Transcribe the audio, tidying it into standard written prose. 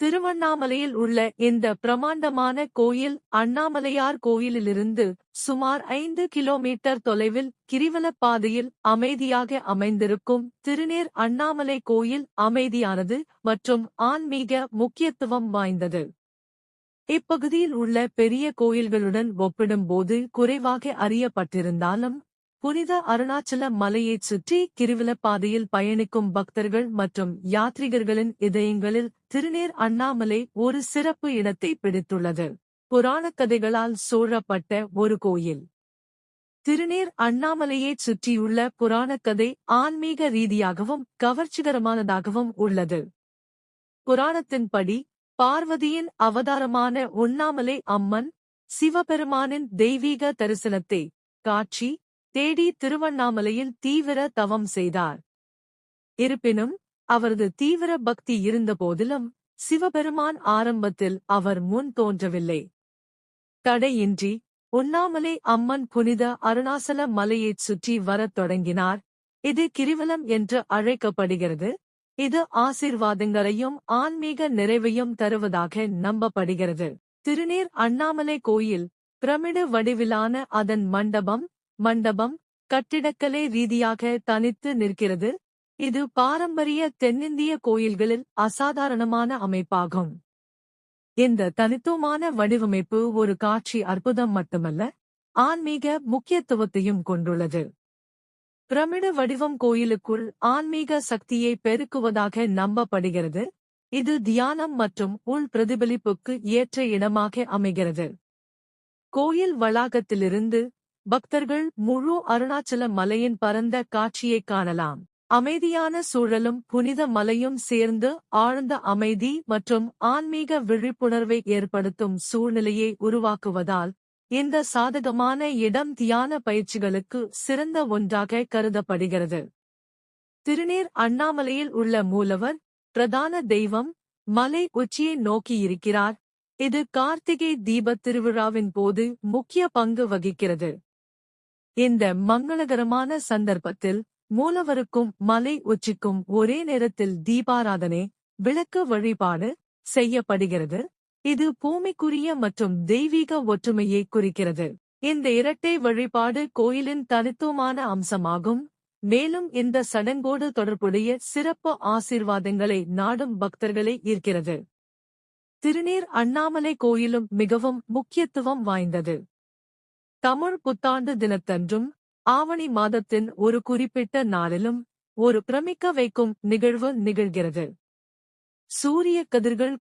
திருவண்ணாமலையில் உள்ள இந்த பிரமாண்டமான கோயில் அண்ணாமலையார் கோயிலிலிருந்து சுமார் 5 கிலோமீட்டர் தொலைவில் கிரிவலப்பாதையில் அமைதியாக அமைந்திருக்கும் திருநீர் அண்ணாமலை கோயில் அமைதியானது மற்றும் ஆன்மீக முக்கியத்துவம் வாய்ந்தது. இப்பகுதியில் உள்ள பெரிய கோயில்களுடன் ஒப்பிடும்போது குறைவாக அறியப்பட்டிருந்தாலும் புனித அருணாச்சல மலையைச் சுற்றி கிரிவலப்பாதையில் பயணிக்கும் பக்தர்கள் மற்றும் யாத்ரீகர்களின் இதயங்களில் திருநீர் அண்ணாமலை ஒரு சிறப்பு இடத்தை பிடித்துள்ளது. புராணக் கதைகளால் சூழப்பட்ட ஒரு கோயில். திருநீர் அண்ணாமலையைச் சுற்றியுள்ள புராணக் கதை ஆன்மீக ரீதியாகவும் கவர்ச்சிகரமானதாகவும் உள்ளது. புராணத்தின்படி பார்வதியின் அவதாரமான உண்ணாமலை அம்மன் சிவபெருமானின் தெய்வீக தரிசனத்தை காட்சி தேடி திருவண்ணாமலையில் தீவிர தவம் செய்தார். இருப்பினும் அவரது தீவிர பக்தி இருந்தபோதிலும் சிவபெருமான் ஆரம்பத்தில் அவர் முன் தோன்றவில்லை. தடையின்றி உண்ணாமலை அம்மன் புனித அருணாசல மலையைச் சுற்றி வரத் தொடங்கினார். இது கிரிவலம் என்று அழைக்கப்படுகிறது. இது ஆசீர்வாதங்களையும் ஆன்மீக நிறைவையும் தருவதாக நம்பப்படுகிறது. திருநீர் அண்ணாமலை கோயில் பிரமிடு வடிவிலான அதன் மண்டபம் கட்டிடக்கலை ரீதியாக தனித்து நிற்கிறது. இது பாரம்பரிய தென்னிந்திய கோயில்களில் அசாதாரணமான அமைப்பாகும். இந்த தனித்துவமான வடிவமைப்பு ஒரு காட்சி அற்புதம் மட்டுமல்ல, ஆன்மீக முக்கியத்துவத்தையும் கொண்டுள்ளது. பிரமிடு வடிவம் கோயிலுக்குள் ஆன்மீக சக்தியை பெருக்குவதாக நம்பப்படுகிறது. இது தியானம் மற்றும் உள் பிரதிபலிப்புக்கு ஏற்ற இடமாக அமைகிறது. கோயில் வளாகத்திலிருந்து பக்தர்கள் முழு அருணாச்சல மலையின் பரந்த காட்சியைக் காணலாம். அமைதியான சூழலும் புனித மலையும் சேர்ந்து ஆழ்ந்த அமைதி மற்றும் ஆன்மீக விழிப்புணர்வை ஏற்படுத்தும் சூழ்நிலையை உருவாக்குவதால் இந்த சாதகமான இடம் தியான பயிற்சிகளுக்கு சிறந்த ஒன்றாக கருதப்படுகிறது. திருநீர் அண்ணாமலையில் உள்ள மூலவர் பிரதான தெய்வம் மலை உச்சியை நோக்கியிருக்கிறார். இது கார்த்திகை தீபத் திருவிழாவின் போது முக்கிய பங்கு வகிக்கிறது. இந்த மங்களகரமான சந்தர்ப்பத்தில் மூலவருக்கும் மலை உச்சிக்கும் ஒரே நேரத்தில் தீபாராதனை விளக்கு வழிபாடு செய்யப்படுகிறது. இது பூமிக்குரிய மற்றும் தெய்வீக ஒற்றுமையை குறிக்கிறது. இந்த இரட்டை வழிபாடு கோயிலின் தனித்துவமான அம்சமாகும். மேலும் இந்த சடங்கோடு தொடர்புடைய சிறப்பு ஆசீர்வாதங்களை நாடும் பக்தர்களை ஈர்க்கிறது. திருநீர் அண்ணாமலை கோயிலும் மிகவும் முக்கியத்துவம் வாய்ந்தது. தமிழ் புத்தாண்டு தினத்தன்றும் ஆவணி மாதத்தின் ஒரு குறிப்பிட்ட நாளிலும் ஒரு பிரமிக்க வைக்கும் நிகழ்வு நிகழ்கிறது. சூரிய கதிர்கள்